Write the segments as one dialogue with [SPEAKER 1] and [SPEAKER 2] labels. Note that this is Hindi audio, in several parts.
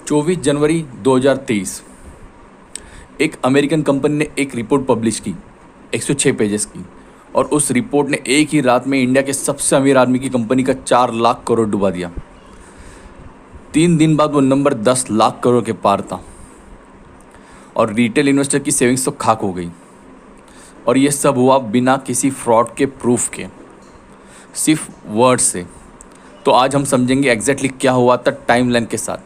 [SPEAKER 1] 24 जनवरी 2023 एक अमेरिकन कंपनी ने एक रिपोर्ट पब्लिश की 106 पेजेस की, और उस रिपोर्ट ने एक ही रात में इंडिया के सबसे अमीर आदमी की कंपनी का 4 लाख करोड़ डुबा दिया। 3 दिन बाद वो नंबर 10 लाख करोड़ के पार था और रिटेल इन्वेस्टर की सेविंग्स तो खाक हो गई। और ये सब हुआ बिना किसी फ्रॉड के प्रूफ के, सिर्फ वर्ड से। तो आज हम समझेंगे एग्जैक्टली क्या हुआ था टाइमलाइन के साथ,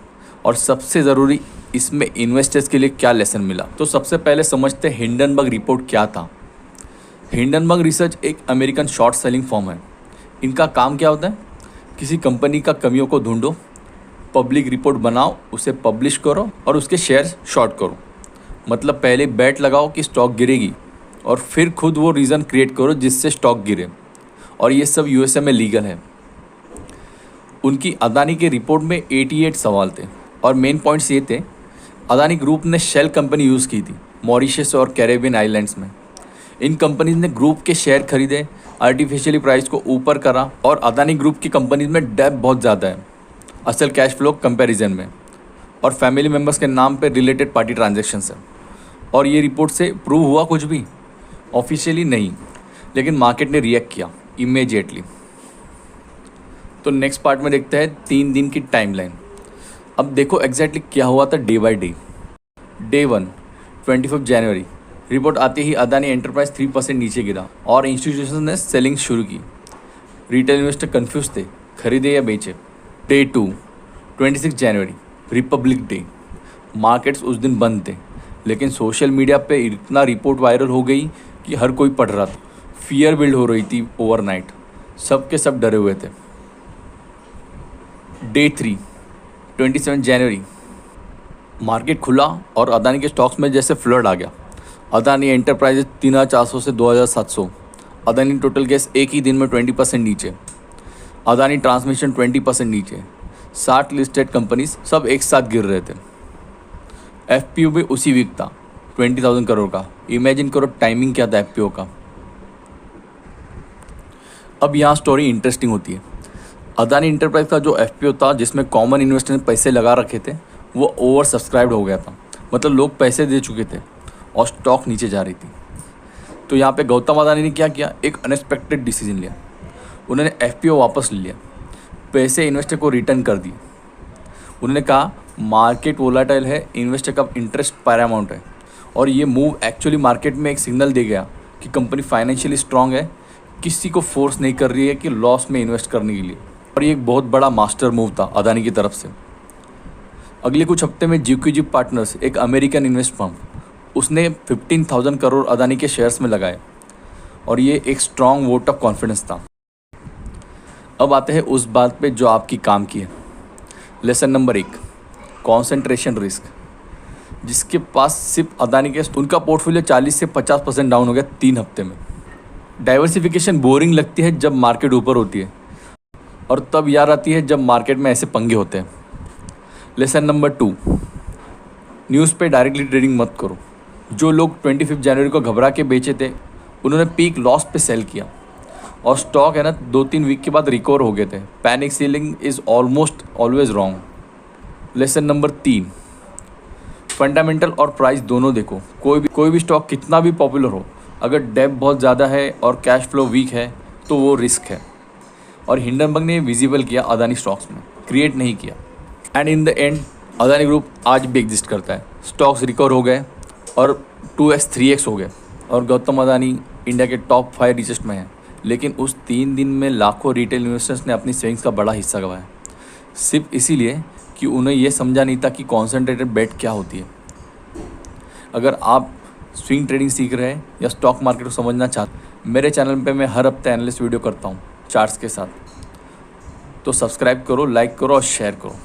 [SPEAKER 1] और सबसे ज़रूरी इसमें इन्वेस्टर्स के लिए क्या लेसन मिला। तो सबसे पहले समझते हैं हिंडनबर्ग रिपोर्ट क्या था। हिंडनबर्ग रिसर्च एक अमेरिकन शॉर्ट सेलिंग फर्म है। इनका काम क्या होता है? किसी कंपनी का कमियों को ढूंढो, पब्लिक रिपोर्ट बनाओ, उसे पब्लिश करो और उसके शेयर शॉर्ट करो। मतलब पहले बैट लगाओ कि स्टॉक गिरेगी और फिर खुद वो रीज़न क्रिएट करो जिससे स्टॉक गिरे। और ये सब यूएसए में लीगल है। उनकी अदानी के रिपोर्ट में 88 सवाल थे और मेन पॉइंट्स ये थे। अदानी ग्रुप ने शेल कंपनी यूज़ की थी मॉरिशस और कैरेबियन आइलैंड्स में। इन कंपनीज ने ग्रुप के शेयर खरीदे, आर्टिफिशियली प्राइस को ऊपर करा, और अदानी ग्रुप की कंपनीज में डेब्ट बहुत ज़्यादा है असल कैश फ्लो कंपैरिजन में, और फैमिली मेम्बर्स के नाम पे रिलेटेड पार्टी ट्रांजैक्शंस है। और ये रिपोर्ट से प्रूव हुआ कुछ भी? ऑफिशियली नहीं, लेकिन मार्केट ने रिएक्ट किया इमीडिएटली। तो नेक्स्ट पार्ट में देखते हैं 3 दिन की टाइमलाइन। अब देखो एग्जैक्टली क्या हुआ था day by day. Day 1 25 January report आते ही अदानी एंटरप्राइज 3% नीचे गिरा और इंस्टीट्यूशन ने सेलिंग शुरू की। रिटेल इन्वेस्टर कंफ्यूज थे, खरीदे या बेचे। डे 2 26 जनवरी रिपब्लिक डे, मार्केट्स उस दिन बंद थे, लेकिन सोशल मीडिया पे इतना रिपोर्ट वायरल हो गई कि हर कोई पढ़ रहा था। फियर बिल्ड हो रही थी ओवरनाइट, सब के सब डरे हुए थे। डे 3 27 जनवरी मार्केट खुला और अदानी के स्टॉक्स में जैसे फ्लड आ गया। अदानी एंटरप्राइजेज 3400 से 2700, अदानी टोटल गैस एक ही दिन में 20% नीचे, अदानी ट्रांसमिशन 20% नीचे, 60 लिस्टेड कंपनीज सब एक साथ गिर रहे थे। एफपीओ भी उसी वीक था 20,000 करोड़ का। इमेजिन करो टाइमिंग क्या था एफपीओ का। अब यहाँ स्टोरी इंटरेस्टिंग होती है। अदानी इंटरप्राइज का जो एफपीओ था, जिसमें कॉमन इन्वेस्टर ने पैसे लगा रखे थे, वो ओवर सब्सक्राइब्ड हो गया था। मतलब लोग पैसे दे चुके थे और स्टॉक नीचे जा रही थी। तो यहाँ पे गौतम अदानी ने क्या किया? एक अनएक्सपेक्टेड डिसीजन लिया। उन्होंने एफपीओ वापस ले लिया, पैसे इन्वेस्टर को रिटर्न कर दिए। उन्होंने कहा मार्केट वोलाटाइल है, इन्वेस्टर का इंटरेस्ट पैरामाउंट है, और ये मूव एक्चुअली मार्केट में एक सिग्नल दे गया कि कंपनी फाइनेंशियली स्ट्रांग है, किसी को फोर्स नहीं कर रही है कि लॉस में इन्वेस्ट करने के लिए। और ये एक बहुत बड़ा मास्टर मूव था अदानी की तरफ से। अगले कुछ हफ्ते में जीक्यूजी पार्टनर्स, एक अमेरिकन इन्वेस्ट फर्म, उसने 15,000 करोड़ अदानी के शेयर्स में लगाए, और ये एक स्ट्रांग वोट ऑफ कॉन्फिडेंस था। अब आते हैं उस बात पे जो आपकी काम की है। Lesson number 1, concentration risk. जिसके पास सिर्फ अदानी के, उनका पोर्टफोलियो 40 से 50% डाउन हो गया 3 हफ्ते में। डाइवर्सिफिकेशन बोरिंग लगती है जब मार्केट ऊपर होती है, और तब याद आती है जब मार्केट में ऐसे पंगे होते हैं। लेसन नंबर 2, न्यूज़ पे डायरेक्टली ट्रेडिंग मत करो। जो लोग 25 जनवरी को घबरा के बेचे थे, उन्होंने पीक लॉस पे सेल किया, और स्टॉक है ना 2-3 वीक के बाद रिकवर हो गए थे। Panic selling is almost always wrong. Lesson number 3, fundamental और प्राइस दोनों देखो। कोई भी स्टॉक कितना भी पॉपुलर हो, अगर डेब्ट बहुत ज़्यादा है और कैश फ्लो वीक है तो वो रिस्क है। और हिंडनबर्ग ने विजिबल किया अदानी स्टॉक्स में, क्रिएट नहीं किया। And in the end Adani group आज भी एग्जिस्ट करता है। स्टॉक्स रिकवर हो गए और 2x 3x हो गए, और गौतम अदानी इंडिया के टॉप 5 रिचेस्ट में है। लेकिन उस 3 दिन में लाखों रिटेल इन्वेस्टर्स ने अपनी सेविंग्स का बड़ा हिस्सा गंवाया, सिर्फ इसीलिए कि उन्हें यह समझा नहीं था कि कॉन्सेंट्रेटेड बेट क्या होती है। अगर आप स्विंग ट्रेडिंग सीख रहे हैं या स्टॉक मार्केट को समझना चाहते हैं, मेरे चैनल पे मैं हर हफ्ते एनालिस्ट वीडियो करता हूँ चार्ट्स के साथ। तो सब्सक्राइब करो, लाइक करो और शेयर करो।